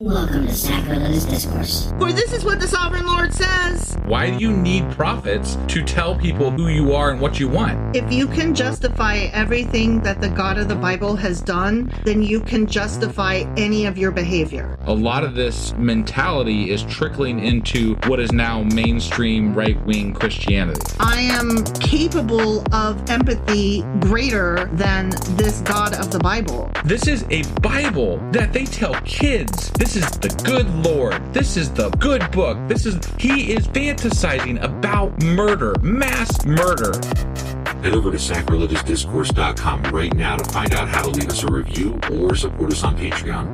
Welcome to Sacrilegious Discourse. For this is what the Sovereign Lord says. Why do you need prophets to tell people who you are and what you want? If you can justify everything that the God of the Bible has done, then you can justify any of your behavior. A lot of this mentality is trickling into what is now mainstream right-wing Christianity. I am capable of empathy greater than this God of the Bible. This is a Bible that they tell kids. This is the good Lord. This is the good book. He is fantasizing about murder, mass murder. Head over to sacrilegiousdiscourse.com right now to find out how to leave us a review or support us on Patreon.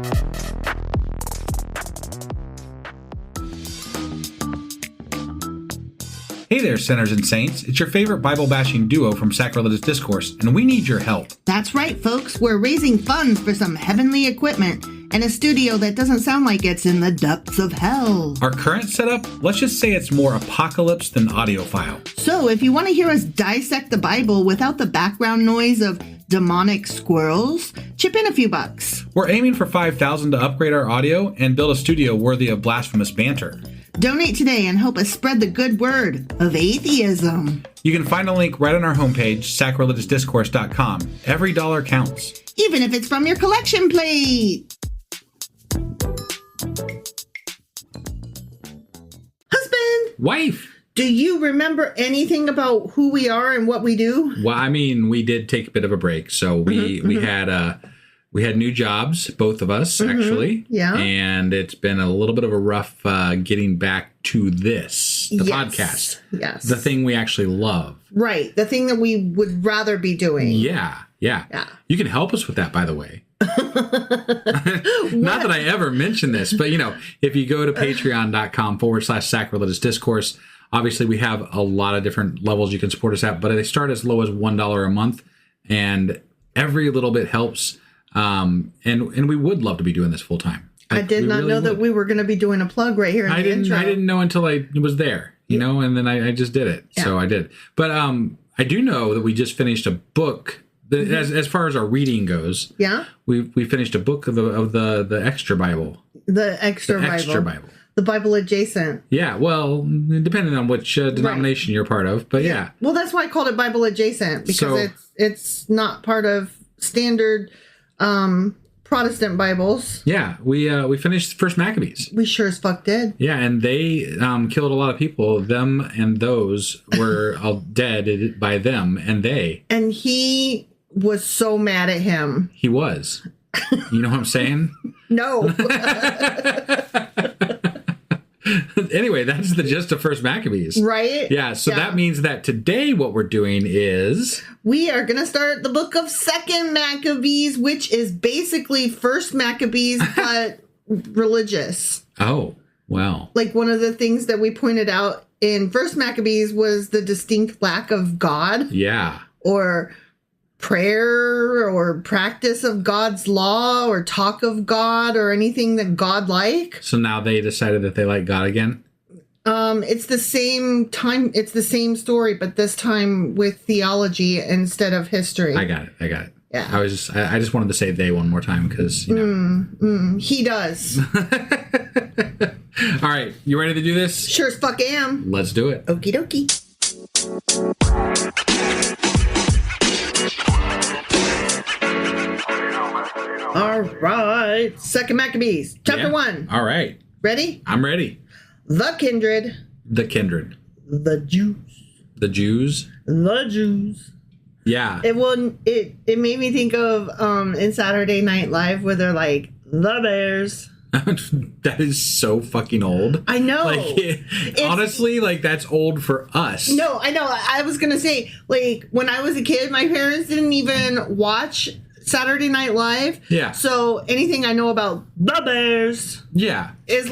Hey there, sinners and saints. It's your favorite Bible-bashing duo from Sacrilegious Discourse, and we need your help. That's right, folks. We're raising funds for some heavenly equipment and a studio that doesn't sound like it's in the depths of hell. Our current setup, let's just say it's more apocalypse than audiophile. So if you want to hear us dissect the Bible without the background noise of demonic squirrels, chip in a few bucks. We're aiming for $5,000 to upgrade our audio and build a studio worthy of blasphemous banter. Donate today and help us spread the good word of atheism. You can find a link right on our homepage, sacrilegiousdiscourse.com. Every dollar counts. Even if it's from your collection plate. Husband! Wife! Do you remember anything about who we are and what we do? Well, I mean, we did take a bit of a break. So we had new jobs, both of us, actually. Yeah. And it's been a little bit of a rough getting back to this, the podcast. Yes. The thing we actually love. Right. The thing that we would rather be doing. Yeah. You can help us with that, by the way. Not that I ever mention this, but, if you go to patreon.com/sacrilegious discourse, obviously we have a lot of different levels you can support us at, but they start as low as $1 a month, and every little bit helps. And we would love to be doing this full time. I did not know that we were going to be doing a plug right here in the intro. I didn't know until I was there, and then I just did it. Yeah. So I did. But I do know that we just finished a book. As far as our reading goes, yeah, we finished a book of the extra Bible. The extra Bible. The Bible adjacent. Yeah, well, depending on which denomination you're part of, but yeah. Well, that's why I called it Bible adjacent, because it's not part of standard Protestant Bibles. Yeah, we finished First Maccabees. We sure as fuck did. Yeah, and they killed a lot of people. Them and those were all dead by them and they. And he was so mad at him. He was. You know what I'm saying? No. Anyway, that's the gist of First Maccabees. Right? Yeah, so that means that today what we're doing is... we are going to start the book of Second Maccabees, which is basically First Maccabees, but religious. Oh, well. Like one of the things that we pointed out in First Maccabees was the distinct lack of God. Yeah. Or prayer or practice of God's law or talk of God or anything that God like. So now they decided that they like God again? It's the same time. It's the same story, but this time with theology instead of history. I got it. Yeah. I just wanted to say they one more time because, he does. All right. You ready to do this? Sure as fuck am. Let's do it. Okie dokie. All right. Second Maccabees, chapter 1. All right. Ready? I'm ready. The kindred. The kindred. The Jews. The Jews. The Jews. Yeah. It made me think of in Saturday Night Live where they're like, the Bears. That is so fucking old. I know. Honestly, that's old for us. No, I know. I was going to say, when I was a kid, my parents didn't even watch Saturday Night Live. Yeah. So anything I know about the Bears is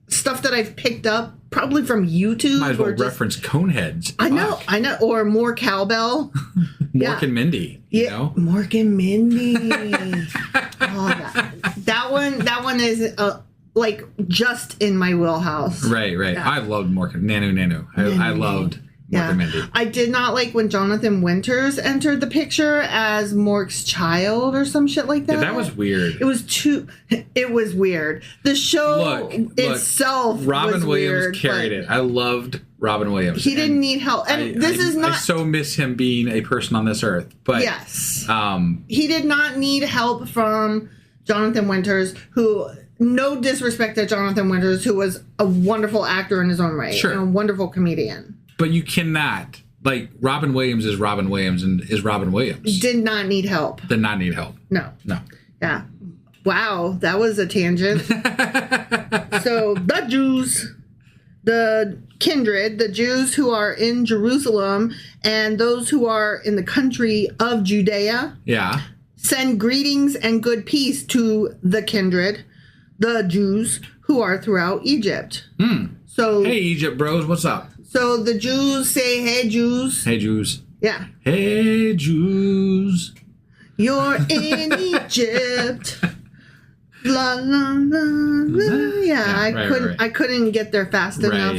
stuff that I've picked up probably from YouTube. Might as well reference Coneheads. I know. Or more cowbell. Mork and Mindy. You know? Mork and Mindy. That one is just in my wheelhouse. Right. Yeah. I loved Mork and Nanu. I loved Mindy. I did not like when Jonathan Winters entered the picture as Mork's child or some shit like that. Yeah, that was weird. It was weird. The show itself Robin was Williams weird, carried it. I loved Robin Williams. He didn't need help. And I so miss him being a person on this earth. But yes. He did not need help from Jonathan Winters, who, no disrespect to Jonathan Winters, who was a wonderful actor in his own right. Sure. And a wonderful comedian. But you cannot, Robin Williams is Robin Williams and is Robin Williams. Did not need help. Did not need help. No. Yeah. Wow, that was a tangent. So the Jews, the kindred, the Jews who are in Jerusalem and those who are in the country of Judea, send greetings and good peace to the kindred, the Jews who are throughout Egypt. So, hey, Egypt bros, what's up? So the Jews say, hey, Jews. Hey, Jews. Yeah. Hey, Jews. You're in Egypt. La, la, la, la. Yeah, I couldn't get there fast enough,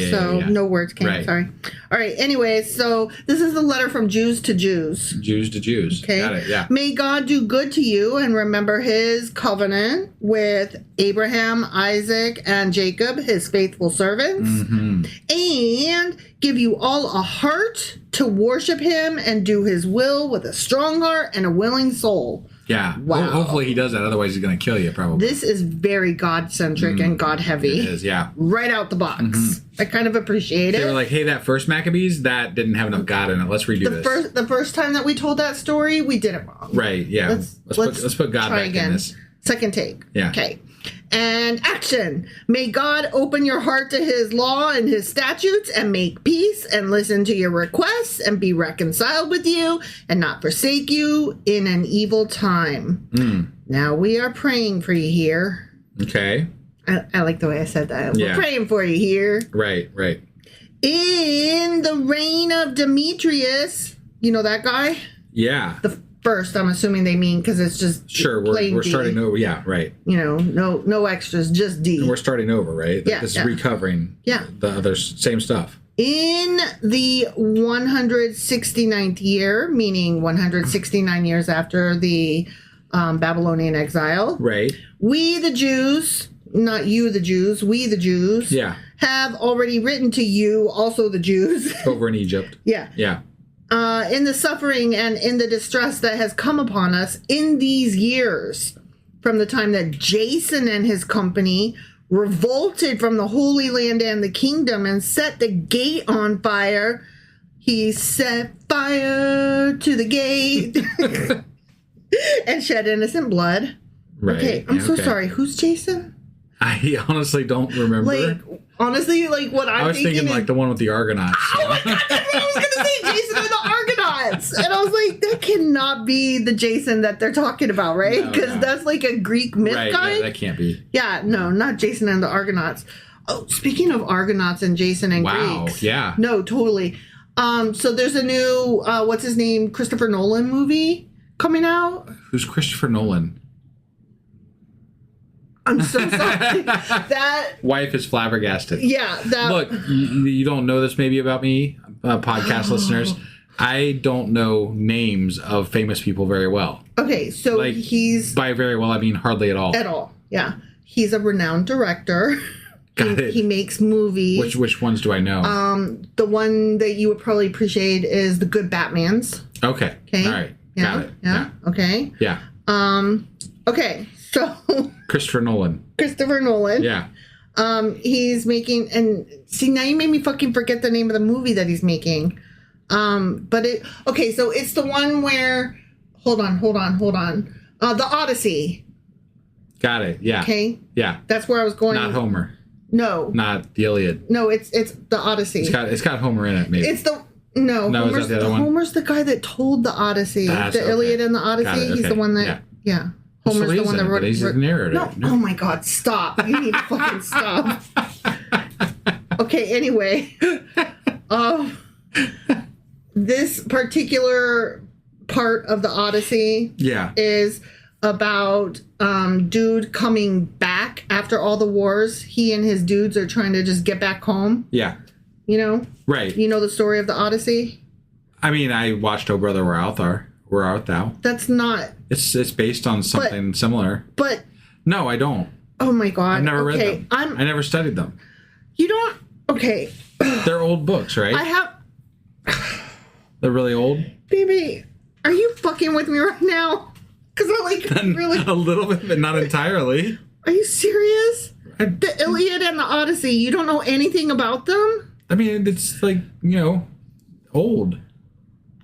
no words came. Sorry. All right. Anyway, so this is the letter from Jews to Jews. Jews to Jews. Okay. Got it. Yeah. May God do good to you and remember His covenant with Abraham, Isaac, and Jacob, His faithful servants, and give you all a heart to worship Him and do His will with a strong heart and a willing soul. Yeah. Wow. Hopefully he does that. Otherwise he's going to kill you, probably. This is very God-centric and God-heavy. It is, yeah. Right out the box. I kind of appreciate it. They were like, hey, that first Maccabees, that didn't have enough God in it. Let's redo this. The first time that we told that story, we did it wrong. Right, yeah. Let's put God back in this. Second take. Yeah. Okay. And action. May God open your heart to His law and His statutes and make peace and listen to your requests and be reconciled with you and not forsake you in an evil time. Now we are praying for you here. Okay. I like the way I said that. Yeah. We're praying for you here. Right. In the reign of Demetrius, you know that guy? Yeah. The first, I'm assuming they mean, because it's just sure. We're starting over. Yeah, right. You know, no extras, just D. And we're starting over, right? This is recovering. The other same stuff. In the 169th year, meaning 169 years after the Babylonian exile, right? We the Jews, not you the Jews, we the Jews, have already written to you, also the Jews, over in Egypt. Yeah. In the suffering and in the distress that has come upon us in these years, from the time that Jason and his company revolted from the Holy Land and the kingdom and set the gate on fire. He set fire to the gate and shed innocent blood. Right. Okay, I'm so sorry. Who's Jason? I honestly don't remember. Honestly, what I was thinking like the one with the Argonauts. Oh my God, that's what I was going to say, Jason and the Argonauts. And I was like, that cannot be the Jason that they're talking about, right? Because that's like a Greek myth guy. Yeah, that can't be. Yeah, no, not Jason and the Argonauts. Oh, speaking of Argonauts and Jason and Greeks. Yeah. No, totally. So there's a new, what's his name, Christopher Nolan movie coming out. Who's Christopher Nolan? I'm so sorry. That wife is flabbergasted. Yeah. Look, you don't know this maybe about me, podcast listeners. I don't know names of famous people very well. Okay, so he's... By very well, I mean hardly at all. At all, yeah. He's a renowned director. Got it. He makes movies. Which ones do I know? The one that you would probably appreciate is The Good Batmans. Okay. All right. Yeah. Got it. Yeah. Okay. Yeah. Okay. So Christopher Nolan. Yeah. He's making, and see, now you made me fucking forget the name of the movie that he's making. So it's the one where, hold on. The Odyssey. Got it. Yeah. Okay. Yeah. That's where I was going. Not Homer. No. Not the Iliad. No, it's the Odyssey. It's got Homer in it, maybe. It's the Homer's, is that the other one? Homer's the guy that told the Odyssey. Iliad and the Odyssey. He's the one that Homer's the one that wrote it. He's the narrator. No. Oh my God, stop. You need to fucking stop. Okay, anyway. This particular part of the Odyssey is about dude coming back after all the wars. He and his dudes are trying to just get back home. Yeah. You know? Right. You know the story of the Odyssey? I mean, I watched Oh Brother, Where Art Thou? That's not... It's based on something similar. But... No, I don't. Oh my God. I've never read them. I never studied them. You don't... Okay. They're old books, right? I have... They're really old? Baby, are you fucking with me right now? Because I like really... A little bit, but not entirely. Are you serious? The Iliad and the Odyssey, you don't know anything about them? I mean, it's like, old.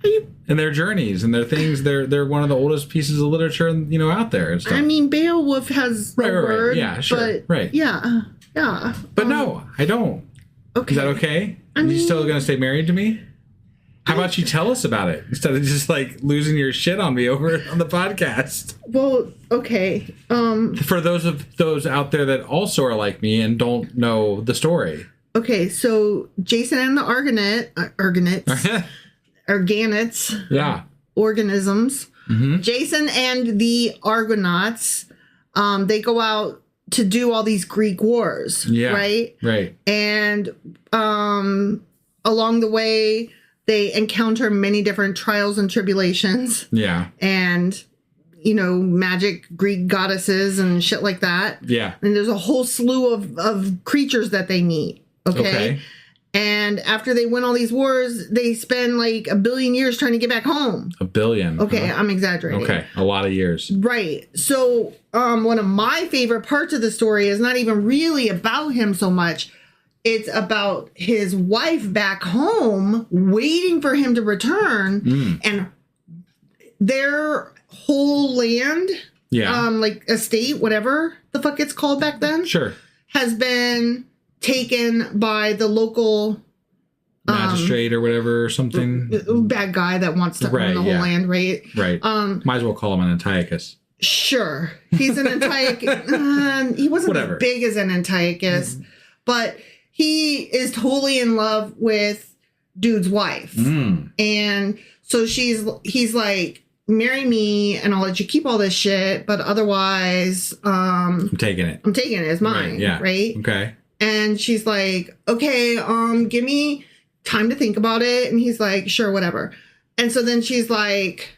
Are you... And their journeys and their things, they're one of the oldest pieces of literature, out there and stuff. I mean, Beowulf has a word. Right. Yeah, sure. But, right. Yeah. But no, I don't. Okay. Is that okay? Are you still going to stay married to me? How about you tell us about it instead of just losing your shit on me over on the podcast? Well, okay. For those out there that also are like me and don't know the story. Okay, so Jason and the Argonauts. Yeah. Organisms. Mm-hmm. Jason and the Argonauts, they go out to do all these Greek wars. Yeah. Right? Right. And along the way, they encounter many different trials and tribulations. Yeah. And, magic Greek goddesses and shit like that. Yeah. And there's a whole slew of creatures that they meet. Okay. And after they win all these wars, they spend like 1 billion years trying to get back home. 1 billion. Okay, I'm exaggerating. Okay, a lot of years. Right. So one of my favorite parts of the story is not even really about him so much. It's about his wife back home waiting for him to return, and their whole land, like estate, whatever the fuck it's called back then, sure, has been taken by the local magistrate or whatever, or something. Bad guy that wants to own the whole land, right? Right. Might as well call him an Antiochus. Sure. He's an Antiochus. He wasn't as big as an Antiochus, but he is totally in love with dude's wife. And so he's like, marry me and I'll let you keep all this shit, but otherwise, I'm taking it. It's mine. Right. Yeah. Right? Okay. And she's like, okay, give me time to think about it. And he's like, sure, whatever. And so then she's like,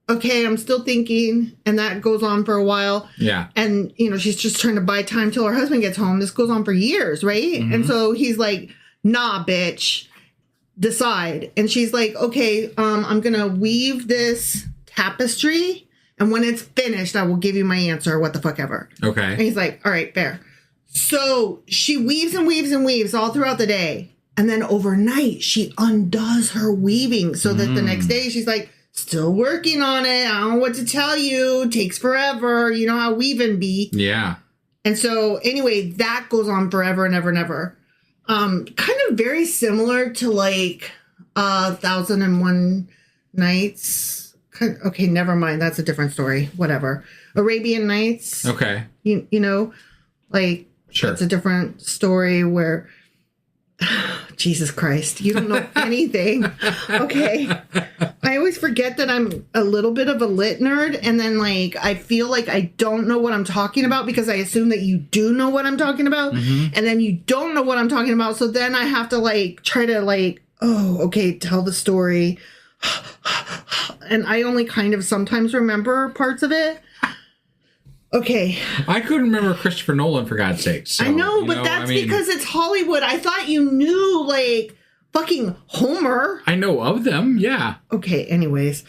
okay, I'm still thinking. And that goes on for a while. Yeah. And, she's just trying to buy time till her husband gets home. This goes on for years, right? Mm-hmm. And so he's like, nah, bitch, decide. And she's like, okay, I'm going to weave this tapestry. And when it's finished, I will give you my answer, what the fuck ever. Okay. And he's like, all right, fair. So she weaves and weaves and weaves all throughout the day. And then overnight, she undoes her weaving so that the next day she's like, still working on it. I don't know what to tell you. Takes forever. You know how weaving be. Yeah. And so anyway, that goes on forever and ever and ever. Kind of very similar to like 1001 Nights. Okay, never mind. That's a different story. Whatever. Arabian Nights. Okay. You know, like, sure. That's a different story where, Jesus Christ, you don't know anything. Okay. I always forget that I'm a little bit of a lit nerd. And then, like, I feel like I don't know what I'm talking about because I assume that you do know what I'm talking about. Mm-hmm. And then you don't know what I'm talking about. So then I have to, like, try to, like, oh, okay, tell the story. And I only kind of sometimes remember parts of it. Okay. I couldn't remember Christopher Nolan, for God's sakes. So, I know, but that's because it's Hollywood. I thought you knew, like, fucking Homer. I know of them, yeah. Okay, anyways.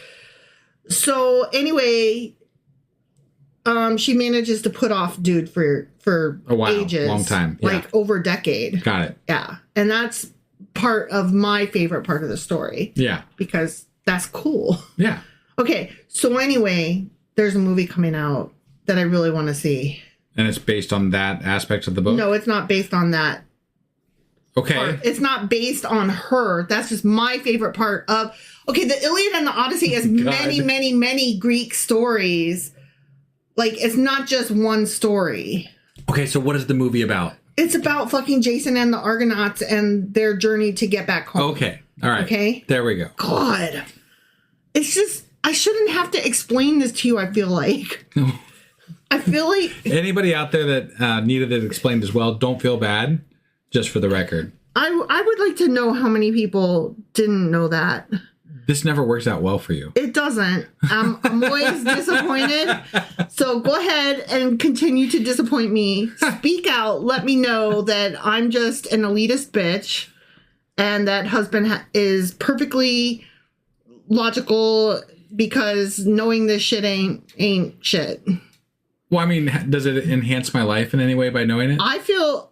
So, anyway, she manages to put off dude for a while, ages. Long time. Yeah. Like, over a decade. Got it. Yeah. And that's part of my favorite part of the story. Yeah. Because that's cool. Yeah. Okay, so anyway, there's a movie coming out that I really want to see. And it's based on that aspect of the book? No, it's not based on that. Okay. Part. It's not based on her. That's just my favorite part of... Okay, the Iliad and the Odyssey has many, many, many Greek stories. Like, it's not just one story. Okay, so what is the movie about? It's about fucking Jason and the Argonauts and their journey to get back home. Okay, all right. Okay? There we go. God. It's just... I shouldn't have to explain this to you, I feel like. I feel like... Anybody out there that needed it explained as well, don't feel bad, just for the record. I would like to know how many people didn't know that. This never works out well for you. It doesn't. I'm always disappointed. So go ahead and continue to disappoint me. Speak out. Let me know that I'm just an elitist bitch and that husband is perfectly logical because knowing this shit ain't shit. Well, I mean, does it enhance my life in any way by knowing it? I feel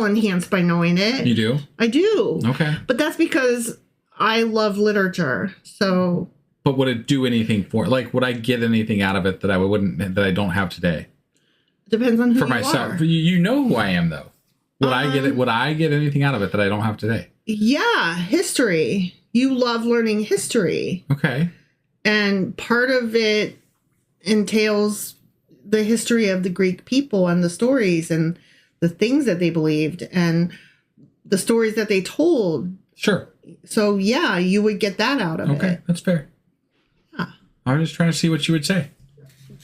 enhanced by knowing it. You do? I do. Okay. But that's because I love literature, so. But would it do anything for? Like, would I get anything out of it that I don't have today? Depends on who for you myself. are. You know who I am, though. Would I get it? Would I get anything out of it that I don't have today? Yeah, history. You love learning history, Okay. and part of it entails the history of the Greek people and the stories and the things that they believed and the stories that they told. Sure. So, yeah, you would get that out of it. Okay, that's fair. Yeah. I was just trying to see what you would say.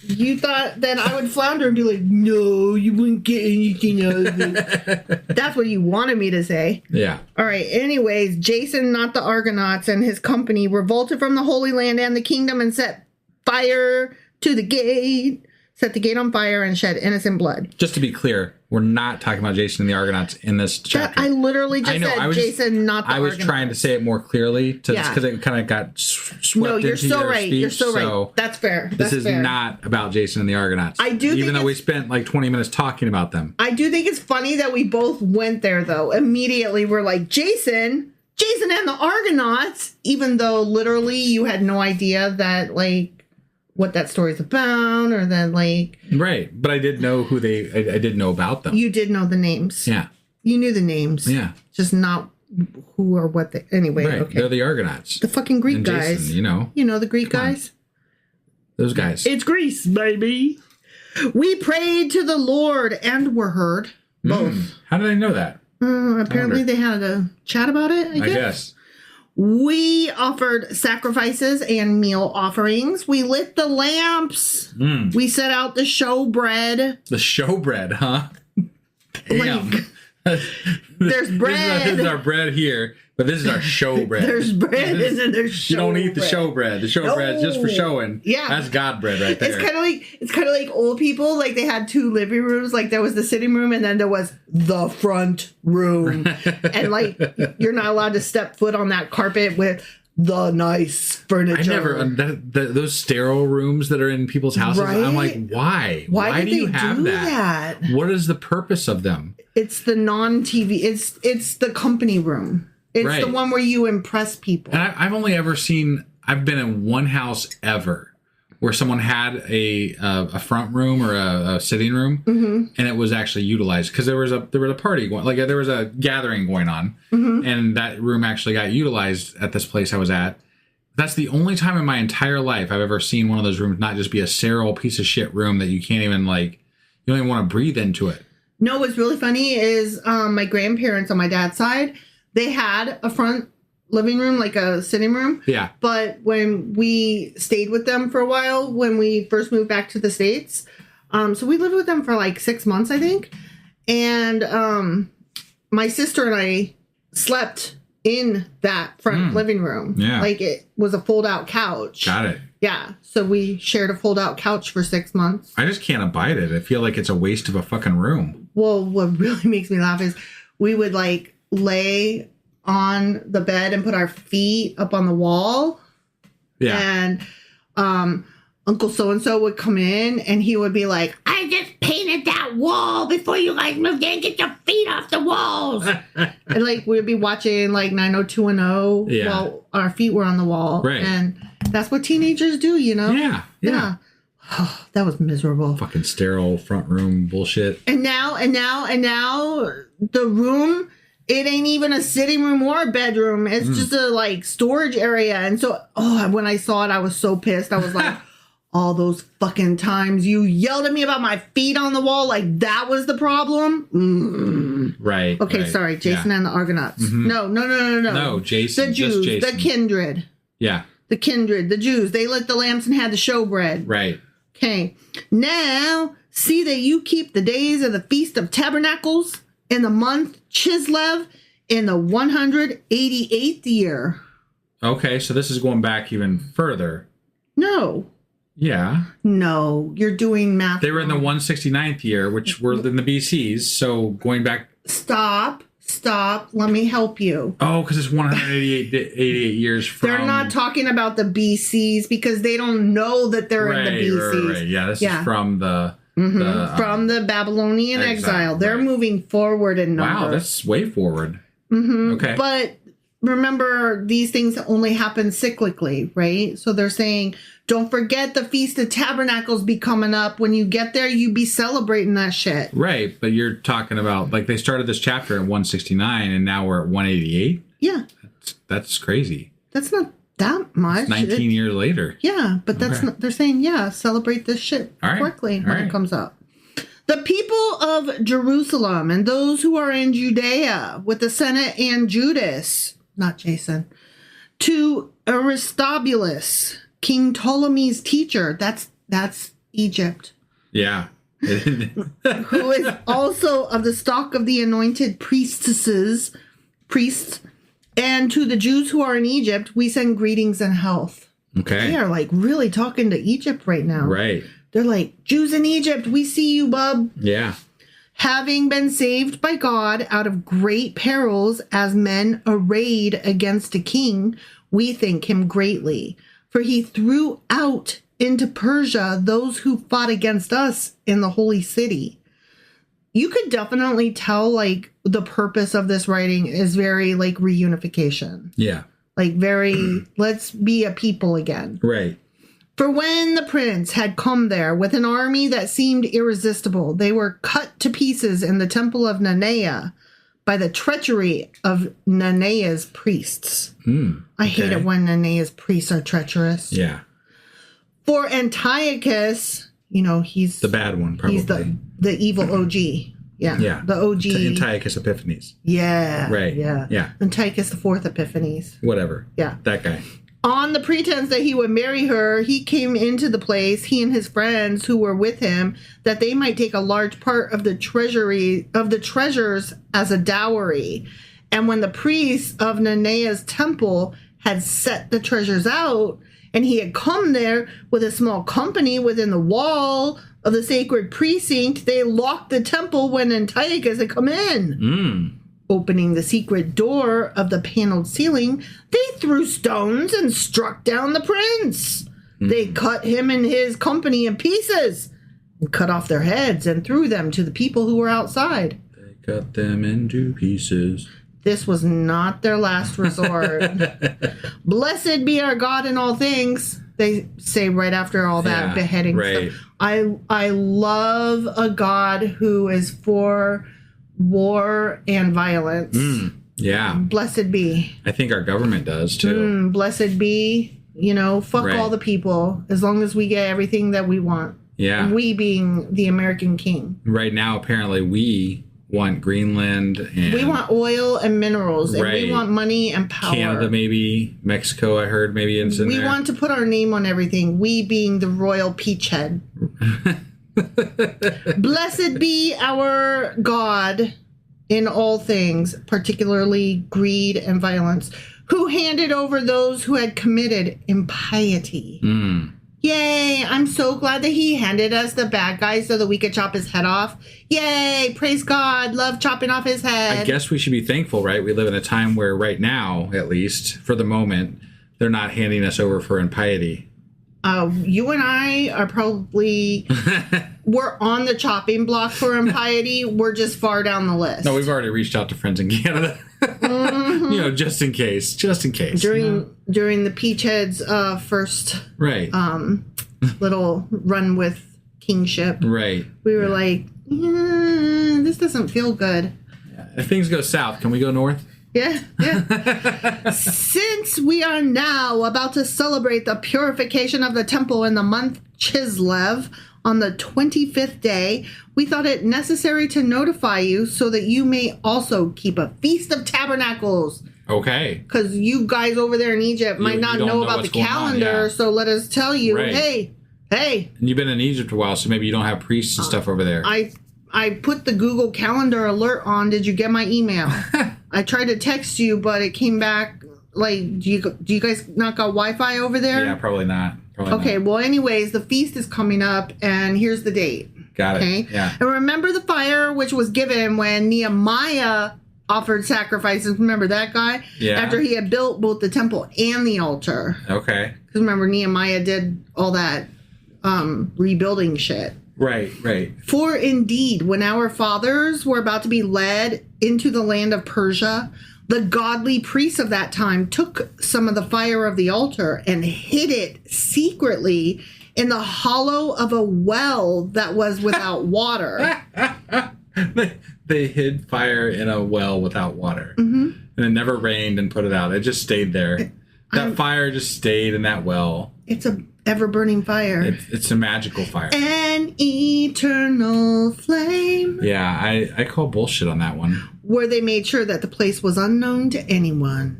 You thought that I would flounder and be like, no, you wouldn't get anything out of it. That's what you wanted me to say. Yeah. All right. Anyways, Jason, not the Argonauts, and his company revolted from the Holy Land and the kingdom and set fire to the gate. Set the gate on fire and shed innocent blood. Just to be clear, we're not talking about Jason and the Argonauts in this chapter. I literally just said Jason, not the Argonauts. I was trying to say it more clearly because it kind of got swept No, you're into so your right. speech. You're so right. That's fair. This is not about Jason and the Argonauts. I do, even though we spent like 20 minutes talking about them. I do think it's funny that we both went there, though. Immediately, we're like, Jason and the Argonauts, even though literally you had no idea that, like, what that story's about, or that, like... Right, but I did know I did know about them. You did know the names. Yeah. You knew the names. Yeah. Just not who or what they... Anyway, right. Okay. They're the Argonauts. The fucking Greek and guys. Jason, you know. You know the Greek Come on. guys? Those guys. It's Greece, baby. We prayed to the Lord and were heard. Both. How did I know that? Apparently they had a chat about it, I guess. We offered sacrifices and meal offerings. We lit the lamps. We set out the showbread. The showbread, huh? Damn. There's bread. This is our bread here, but this is our showbread. There's bread and then there's showbread. You don't eat the showbread. The showbread is just for showing. Yeah. That's God bread right there. It's kind of like old people. Like they had two living rooms. Like there was the sitting room and then there was the front room. And like you're not allowed to step foot on that carpet with the nice furniture. I never those sterile rooms that are in people's houses. Right? I'm like, why? Why do you have do that? What is the purpose of them? It's the non-TV. It's the company room. It's right. the one where you impress people. And I've only ever seen. I've been in one house ever where someone had a front room or a sitting room, and it was actually utilized because there was a party going, like there was a gathering going on, and that room actually got utilized at this place I was at. That's the only time in my entire life I've ever seen one of those rooms not just be a sterile piece of shit room that you can't even you don't even want to breathe into it. No, what's really funny is my grandparents on my dad's side, they had a front living room, like a sitting room. Yeah. But when we stayed with them for a while, when we first moved back to the States, so we lived with them for like 6 months, I think. And my sister and I slept in that front living room. Yeah. Like it was a fold-out couch. Got it. Yeah. So we shared a fold-out couch for 6 months. I just can't abide it. I feel like it's a waste of a fucking room. Well, what really makes me laugh is we would like lay on the bed and put our feet up on the wall. Yeah. And Uncle so-and-so would come in and he would be like, I just painted that wall before you guys moved in. Get your feet off the walls. And like we'd be watching like 90210 while our feet were on the wall. Right. And that's what teenagers do, you know? Yeah. Oh, that was miserable. Fucking sterile front room bullshit. And now the room, it ain't even a sitting room or a bedroom. It's just a like storage area. And so, when I saw it, I was so pissed. I was like, all those fucking times you yelled at me about my feet on the wall, like that was the problem. Right. Okay, right. sorry, Jason and the Argonauts. No. No, Jason. The Jews, just Jason. the kindred. Yeah. The kindred, the Jews. They lit the lamps and had the showbread. Right. Okay. Now, see that you keep the days of the Feast of Tabernacles in the month Chislev in the 188th year. Okay, so this is going back even further. No. Yeah. No, you're doing math. They were in the 169th year, which were in the BCs, so going back... Stop. Let me help you. Oh, because it's 188 years from... They're not talking about the BCs because they don't know that they're in the BCs. Right. Yeah, this is from the... from the Babylonian exile. They're moving forward in numbers. Wow, that's way forward. Okay. But remember, these things only happen cyclically, right? So they're saying, don't forget the Feast of Tabernacles be coming up. When you get there, you be celebrating that shit. Right, but you're talking about, like, they started this chapter at 169, and now we're at 188? Yeah. That's crazy. That's not that much. It's 19 years later. Yeah, but that's not, they're saying, celebrate this shit quickly when it comes up. The people of Jerusalem and those who are in Judea with the Senate and Judas, not Jason, to Aristobulus, King Ptolemy's teacher, that's Egypt. Yeah. Who is also of the stock of the anointed priests, and to the Jews who are in Egypt, we send greetings and health. Okay. They are like really talking to Egypt right now. Right. They're like, Jews in Egypt, we see you, bub. Yeah. Having been saved by God out of great perils as men arrayed against a king, we thank him greatly. For he threw out into Persia those who fought against us in the holy city. You could definitely tell, like, the purpose of this writing is very, like, reunification. Yeah. Like, very, let's be a people again. Right. For when the prince had come there with an army that seemed irresistible, they were cut to pieces in the temple of Nanea by the treachery of Nanea's priests. I hate it when Nanea's priests are treacherous. Yeah. For Antiochus, he's... The bad one, probably. He's the evil OG. Yeah. The OG. Antiochus Epiphanes. Yeah. Right. Yeah. Antiochus the Fourth Epiphanes. Whatever. Yeah. That guy. On the pretense that he would marry her, he came into the place, he and his friends who were with him, that they might take a large part of the treasures as a dowry. And when the priests of Nanea's temple had set the treasures out, and he had come there with a small company within the wall of the sacred precinct, they locked the temple when Antiochus had come in. Opening the secret door of the paneled ceiling, they threw stones and struck down the prince. They cut him and his company in pieces and cut off their heads and threw them to the people who were outside. They cut them into pieces. This was not their last resort. Blessed be our God in all things, they say right after all that beheading right. stuff. I love a God who is for war and violence. Yeah. Blessed be. I think our government does too. Blessed be. Fuck all the people as long as we get everything that we want. Yeah. We being the American king. Right now, apparently, we want Greenland and... We want oil and minerals. And we want money and power. Canada, maybe. Mexico, I heard maybe it's in there. We want to put our name on everything. We being the royal peach head. Blessed be our God in all things, particularly greed and violence, who handed over those who had committed impiety. Yay, I'm so glad that he handed us the bad guy so that we could chop his head off. Yay, praise God, love chopping off his head. I guess we should be thankful, right? We live in a time where right now, at least, for the moment, they're not handing us over for impiety. You and I are probably, we're on the chopping block for impiety. We're just far down the list. No, we've already reached out to friends in Canada. Just in case. During the Peach Head's first little run with kingship. Right. We were like, this doesn't feel good. If things go south, can we go north? Yeah. Since we are now about to celebrate the purification of the temple in the month Chislev on the 25th day, we thought it necessary to notify you so that you may also keep a Feast of Tabernacles. Okay. Because you guys over there in Egypt might not know about the calendar, so let us tell you, hey. And you've been in Egypt a while, so maybe you don't have priests and stuff over there. I put the Google Calendar alert on. Did you get my email? I tried to text you, but it came back like, do you guys not got Wi-Fi over there? Yeah, probably not. Okay, well, anyways, the feast is coming up, and here's the date. Got it. Okay? Yeah. And remember the fire which was given when Nehemiah offered sacrifices. Remember that guy? Yeah. After he had built both the temple and the altar. Okay. Because remember, Nehemiah did all that rebuilding shit. Right. For indeed, when our fathers were about to be led into the land of Persia, the godly priests of that time took some of the fire of the altar and hid it secretly in the hollow of a well that was without water. They hid fire in a well without water. Mm-hmm. And it never rained and put it out. It just stayed there. That fire just stayed in that well. It's a ever-burning fire. It's a magical fire. An eternal flame. Yeah, I call bullshit on that one. Where they made sure that the place was unknown to anyone.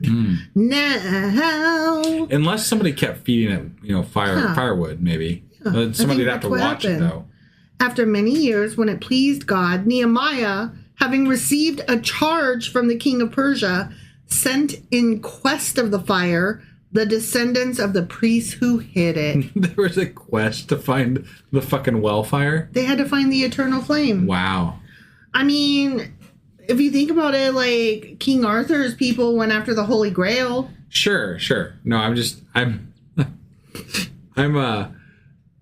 Now, unless somebody kept feeding it, firewood, maybe. But somebody'd have to watch it, though. After many years, when it pleased God, Nehemiah, having received a charge from the king of Persia, sent in quest of the fire the descendants of the priests who hid it. There was a quest to find the fucking well fire? They had to find the eternal flame. Wow. I mean, if you think about it, like King Arthur's people went after the Holy Grail. Sure. No, I'm just an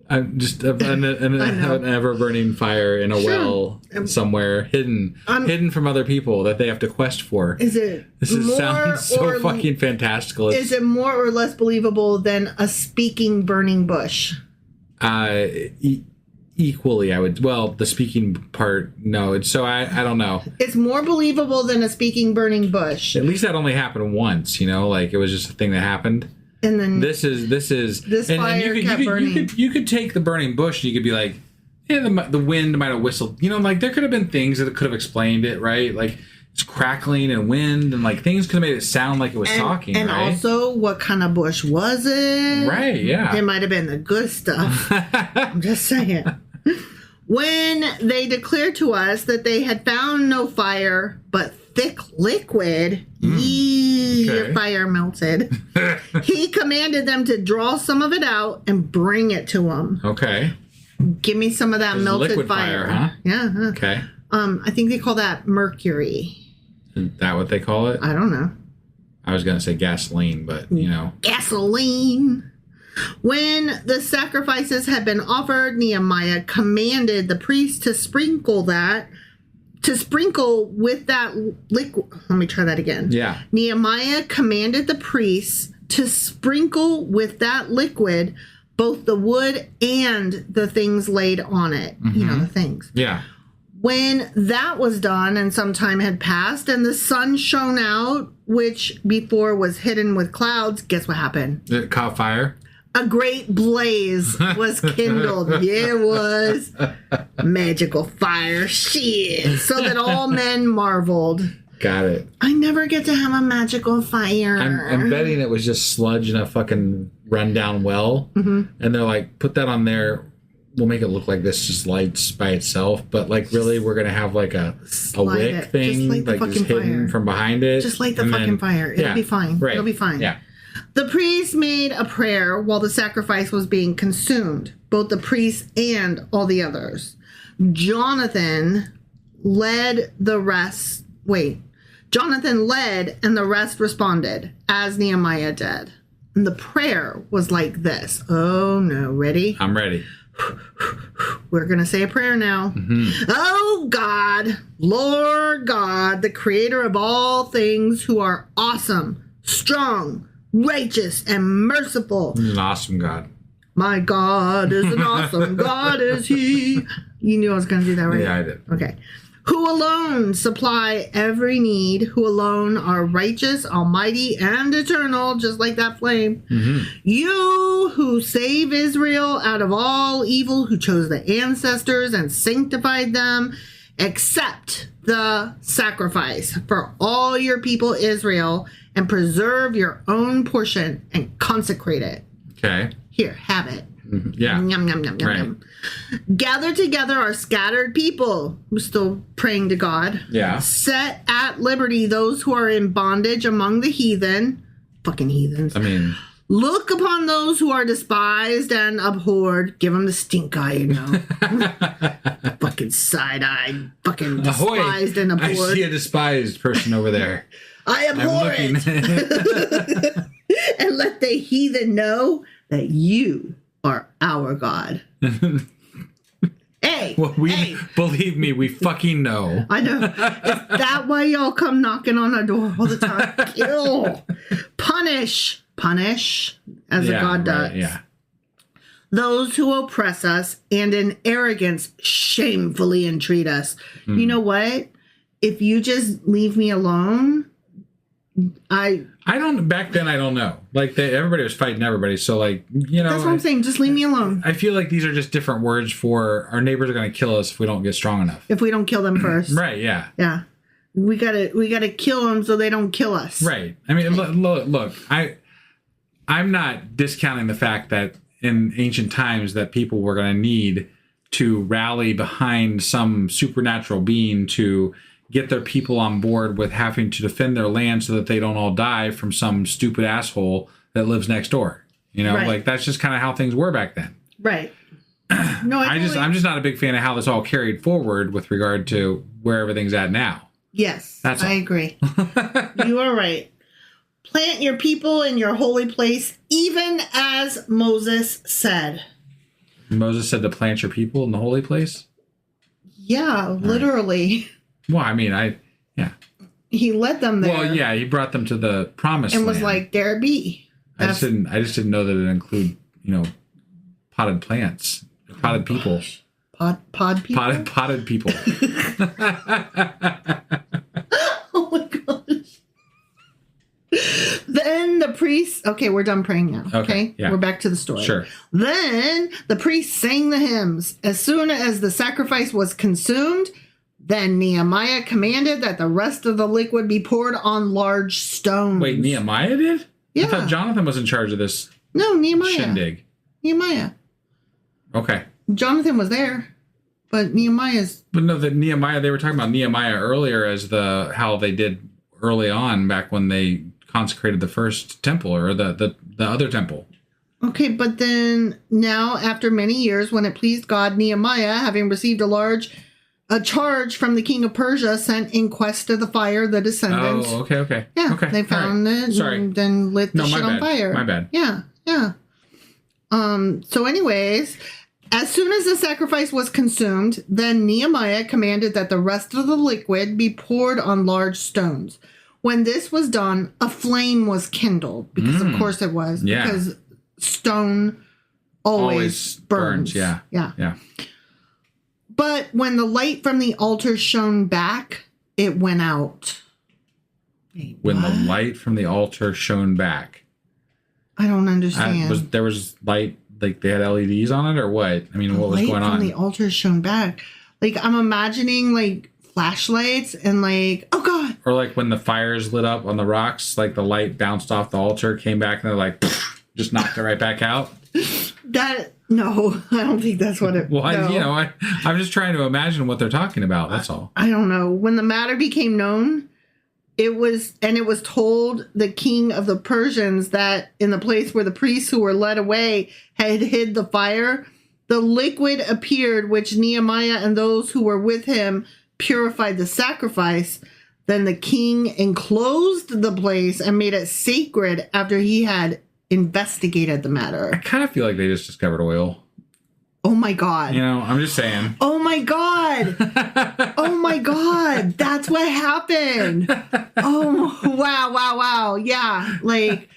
ever-burning fire in a well somewhere, hidden from other people that they have to quest for. Sounds so fucking fantastical. Is it more or less believable than a speaking burning bush? Equally, I would. Well, the speaking part, no. I don't know. It's more believable than a speaking burning bush. At least that only happened once. Like it was just a thing that happened. And then this fire kept burning. You could take the burning bush and you could be like, yeah, the wind might have whistled. Like there could have been things that could have explained it, right? Like it's crackling and wind and like things could have made it sound like it was talking, and right? Also, what kind of bush was it? Right, yeah. It might have been the good stuff. I'm just saying. When they declared to us that they had found no fire but thick liquid, your fire melted. He commanded them to draw some of it out and bring it to him. Okay. Give me some of that melted liquid fire, huh? Yeah. Okay. I think they call that mercury. Is that what they call it? I don't know. I was going to say gasoline, but Gasoline. When the sacrifices had been offered, Nehemiah commanded the priests to sprinkle with that liquid. Let me try that again. Yeah. Nehemiah commanded the priests to sprinkle with that liquid both the wood and the things laid on it. Mm-hmm. The things. Yeah. When that was done and some time had passed and the sun shone out, which before was hidden with clouds, guess what happened? It caught fire? A great blaze was kindled. Yeah, it was. Magical fire. Shit. So that all men marveled. Got it. I never get to have a magical fire. I'm betting it was just sludge in a fucking rundown well. Mm-hmm. And they're like, put that on there. We'll make it look like this just lights by itself. But like, really, we're going to have like a wick thing. Just like just hidden fire. From behind it. Just light the fucking fire. It'll be fine. Right. It'll be fine. Yeah. The priests made a prayer while the sacrifice was being consumed, both the priests and all the others. Jonathan led and the rest responded, as Nehemiah did. And the prayer was like this. Oh, no. Ready? I'm ready. We're going to say a prayer now. Mm-hmm. Oh, God, Lord God, the creator of all things, who are awesome, strong, righteous, and merciful. He's an awesome God. My God is an awesome God, is he. You knew I was going to do that, right? Yeah, I did. Okay. Who alone supply every need, who alone are righteous, almighty, and eternal, just like that flame. Mm-hmm. You who save Israel out of all evil, who chose the ancestors and sanctified them, accept the sacrifice for all your people Israel and preserve your own portion and consecrate it. Okay. Here, have it. Yeah. Yum, yum, yum, yum, Right. yum. Gather together our scattered people who are still praying to God. Yeah. Set at liberty those who are in bondage among the heathen. Fucking heathens. I mean, Look upon those who are despised and abhorred. Give them the stink eye, you know. Fucking side-eyed, fucking despised and I abhorred. see a despised person over there. I abhor it. And let the heathen know that you are our God. Hey, Well, believe me, we fucking know. I know. Is that why y'all come knocking on our door all the time? Kill, punish, as a God does. Right, yeah. Those who oppress us and in arrogance shamefully entreat us. You know what? If you just leave me alone, I don't. Back then, I don't know. Like everybody was fighting everybody, so like that's what I'm saying. Just leave me alone. I feel like these are just different words for our neighbors are going to kill us if we don't get strong enough. If we don't kill them first, Right? Yeah. Yeah, we gotta kill them so they don't kill us. Right. I mean, look. I'm not discounting the fact that in ancient times that people were going to need to rally behind some supernatural being to get their people on board with having to defend their land so that they don't all die from some stupid asshole that lives next door. You know, Right. like that's just kind of how things were back then. Right. No, I'm just not a big fan of how this all carried forward with regard to where everything's at now. Yes, That's all. I agree. You are right. Plant your people in your holy place, even as Moses said. Moses said to plant your people in the holy place. Yeah, literally. Well, I mean, yeah. He led them there. Well, yeah, he brought them to the promised and land. was like, "There be." I just didn't know that it include, potted plants, potted people, pod people. potted people. Oh my gosh. Then the priests. Okay, we're done praying now. Okay, yeah. We're back to the story. Sure. Then the priests sang the hymns. As soon as the sacrifice was consumed, then Nehemiah commanded that the rest of the liquid be poured on large stones. Wait, Nehemiah did? Yeah. I thought Jonathan was in charge of this No, Nehemiah. shindig. Nehemiah. Okay. Jonathan was there, but Nehemiah's. But no, that Nehemiah, they were talking about Nehemiah earlier as how they did early on back when they consecrated the first temple or the other temple. Okay, but then now, after many years, when it pleased God, Nehemiah, having received a charge from the king of Persia, sent in quest of the fire the descendants. Oh, okay. Yeah, Okay. they found it Sorry. and then lit the shit on fire. My bad. Yeah. So anyways, as soon as the sacrifice was consumed, then Nehemiah commanded that the rest of the liquid be poured on large stones. When this was done, a flame was kindled, because of course it was, Yeah. because stone always burns. Yeah. Yeah. But when the light from the altar shone back, it went out. Wait, When what? the light from the altar shone back. I don't understand. There was light, like they had LEDs on it or what? I mean, what was going Light on? from the altar shone back. Like, I'm imagining, like, flashlights and, like, oh, God. Or like when the fires lit up on the rocks, like the light bounced off the altar, came back, and they're like, just knocked it right back out. No, I don't think that's what it Well, no. I'm just trying to imagine what they're talking about. That's all. I don't know. When the matter became known, it was told the king of the Persians that in the place where the priests who were led away had hid the fire, the liquid appeared, which Nehemiah and those who were with him purified the sacrifice. Then the king enclosed the place and made it sacred after he had investigated the matter. I kind of feel like they just discovered oil. Oh my God. I'm just saying. Oh my God. Oh my God. That's what happened. Oh, wow. Yeah. Like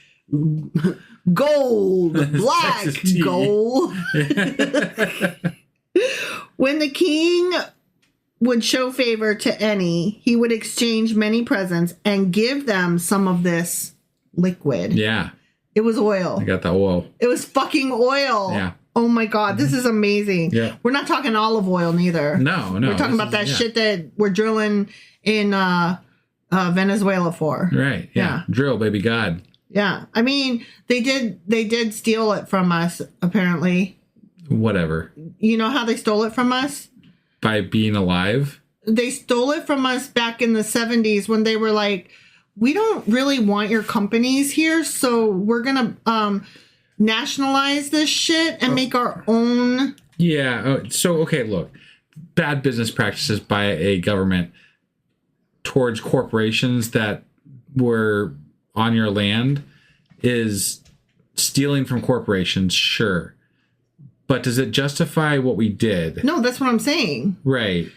gold, black Texas tea. gold. When the king would show favor to any, he would exchange many presents and give them some of this liquid. Yeah. It was oil. I got the oil. It was fucking oil. Yeah. Oh my God, this is amazing. Yeah. We're not talking olive oil neither. No. We're talking about that shit that we're drilling in Venezuela for. Right. Yeah. Drill, baby God. Yeah. I mean, they did steal it from us, apparently. Whatever. You know how they stole it from us? By being alive? They stole it from us back in the 70s when they were like, we don't really want your companies here, so we're going to nationalize this shit and make our own. Yeah. So, okay, look. Bad business practices by a government towards corporations that were on your land is stealing from corporations, sure. But does it justify what we did? No, that's what I'm saying. Right.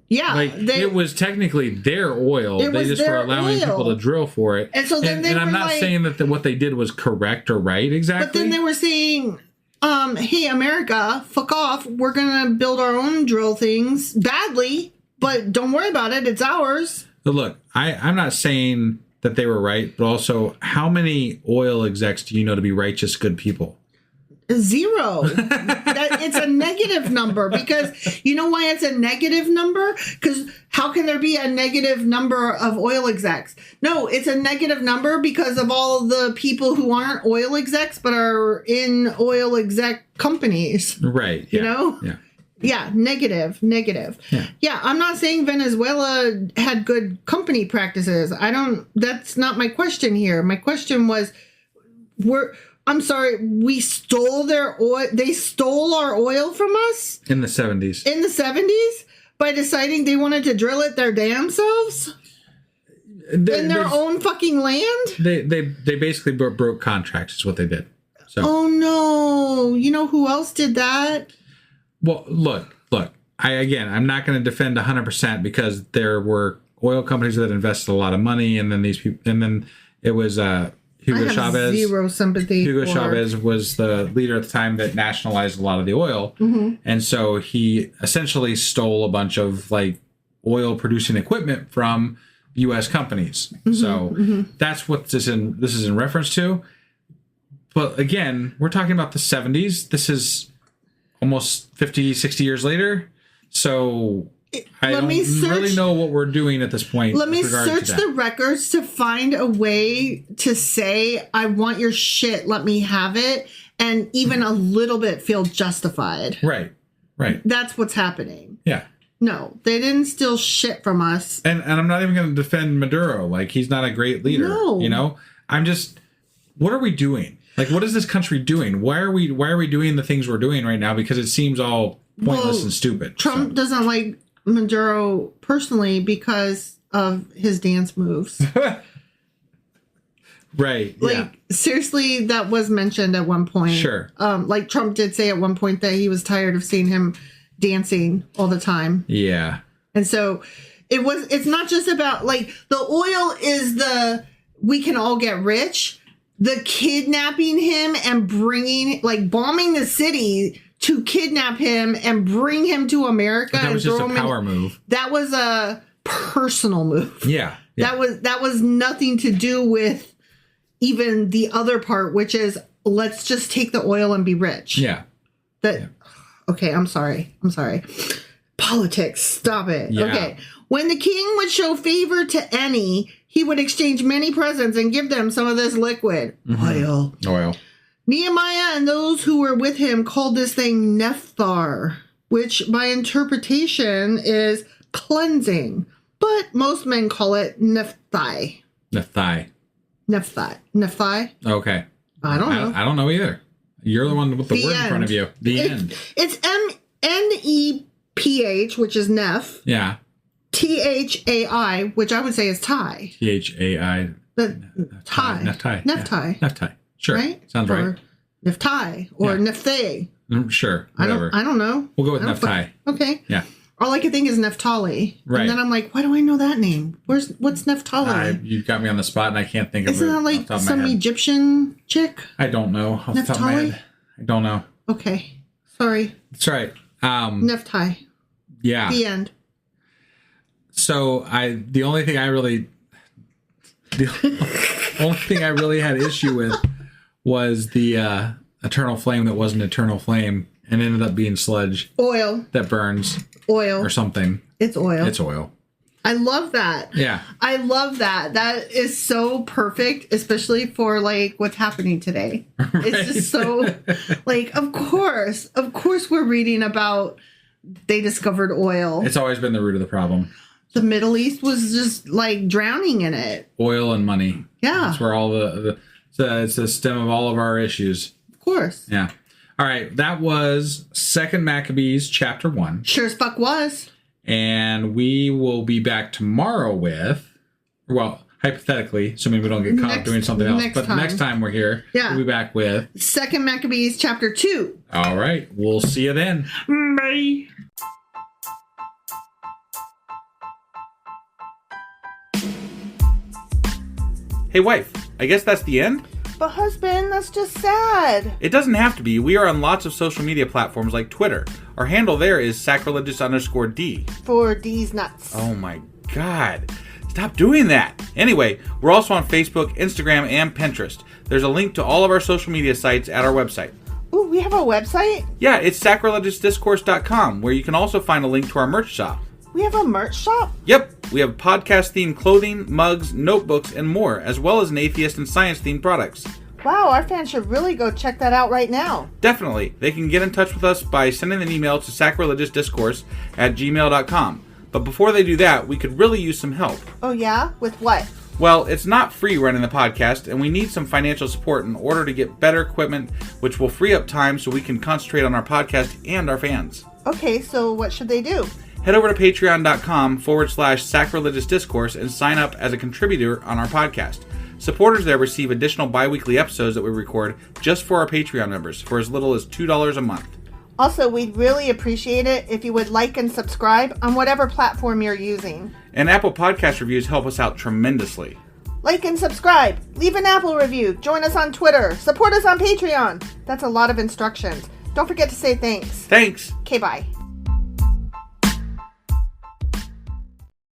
Yeah. Like, it was technically their oil. They just were allowing people to drill for it. And so then and I'm not saying that what they did was correct or right exactly. But then they were saying, hey, America, fuck off. We're going to build our own drill things badly, but don't worry about it. It's ours. But look, I'm not saying that they were right, but also, how many oil execs do you know to be righteous, good people? 0. It's a negative number because you know why it's a negative number? Because how can there be a negative number of oil execs? No, it's a negative number because of all the people who aren't oil execs but are in oil exec companies. Right. You Yeah, know? Yeah. Yeah, negative. Yeah, I'm not saying Venezuela had good company practices. That's not my question here. My question was, I'm sorry, we stole their oil. They stole our oil from us? In the 70s. In the 70s? By deciding they wanted to drill it their damn selves? In their own fucking land? They basically broke contracts is what they did. So. Oh, no. You know who else did that? Well, look. I'm not going to defend 100% because there were oil companies that invested a lot of money, and then these people, and then it was Hugo Chavez. Zero sympathy. Hugo Chavez was the leader at the time that nationalized a lot of the oil, and so he essentially stole a bunch of like oil producing equipment from U.S. companies. That's what this is in reference to. But again, we're talking about the 70s. This is almost 50, 60 years later. So I don't really know what we're doing at this point. Let me search the records to find a way to say, I want your shit, let me have it, and even a little bit feel justified. Right. That's what's happening. Yeah. No, they didn't steal shit from us. And I'm not even going to defend Maduro. Like, he's not a great leader. No. You know? I'm just, what are we doing? Like, what is this country doing? Why are we doing the things we're doing right now? Because it seems all pointless and stupid. Trump doesn't like Maduro personally because of his dance moves. Right. Like, seriously, that was mentioned at one point. Sure. Like, Trump did say at one point that he was tired of seeing him dancing all the time. Yeah. And so it's not just about, like, the oil is we can all get rich. The kidnapping him and bombing the city to kidnap him and bring him to America. But that was just a power move. That was a personal move. Yeah. That was nothing to do with even the other part, which is let's just take the oil and be rich. Yeah. Okay, I'm sorry. Politics, stop it. Yeah. Okay. When the king would show favor to any, he would exchange many presents and give them some of this liquid. Oil. Nehemiah and those who were with him called this thing nephthar, which by interpretation is cleansing. But most men call it nephthai. Nephthai. Okay. I don't know. I don't know either. You're the one with the word in front of you. End. It's Neph, which is neph. Yeah. Thai, which I would say is Thai. Thai. Nephthai. Sure. Right? Sounds right. Nephthai or Nephthay. Sure. Whatever. I don't know. We'll go with Nephthai. Okay. Yeah. All I can think is Naphtali. Right. And then I'm like, why do I know that name? What's Naphtali? You got me on the spot and I can't think of it. Isn't that like some Egyptian chick? I don't know. Off the top of my head. I don't know. Okay. Sorry. That's right. Nephthai. Yeah. The end. So the only thing I really had issue with was the eternal flame that wasn't eternal flame and ended up being sludge. Oil. That burns. Oil. Or something. It's oil. It's oil. I love that. Yeah. I love that. That is so perfect, especially for like what's happening today. Right. It's just so like, of course we're reading about they discovered oil. It's always been the root of the problem. The Middle East was just like drowning in it. Oil and money. Yeah. That's where all it's the stem of all of our issues. Of course. Yeah. All right. That was Second Maccabees chapter 1. Sure as fuck was. And we will be back tomorrow with, well, hypothetically, assuming we don't get caught up doing something else. But next time we're here, we'll be back with Second Maccabees chapter 2. All right. We'll see you then. Bye. Hey, wife, I guess that's the end? But husband, that's just sad. It doesn't have to be. We are on lots of social media platforms like Twitter. Our handle there is sacrilegious_D. For D's nuts. Oh my God. Stop doing that. Anyway, we're also on Facebook, Instagram, and Pinterest. There's a link to all of our social media sites at our website. Ooh, we have a website? Yeah, it's sacrilegiousdiscourse.com, where you can also find a link to our merch shop. We have a merch shop? Yep, we have podcast-themed clothing, mugs, notebooks, and more, as well as an atheist and science-themed products. Wow, our fans should really go check that out right now. Definitely. They can get in touch with us by sending an email to sacrilegiousdiscourse@gmail.com. But before they do that, we could really use some help. Oh yeah? With what? Well, it's not free running the podcast, and we need some financial support in order to get better equipment, which will free up time so we can concentrate on our podcast and our fans. Okay, so what should they do? Head over to patreon.com/sacrilegious discourse and sign up as a contributor on our podcast. Supporters there receive additional bi-weekly episodes that we record just for our Patreon members for as little as $2 a month. Also, we'd really appreciate it if you would like and subscribe on whatever platform you're using. And Apple Podcast reviews help us out tremendously. Like and subscribe. Leave an Apple review. Join us on Twitter. Support us on Patreon. That's a lot of instructions. Don't forget to say thanks. Thanks. Okay, bye.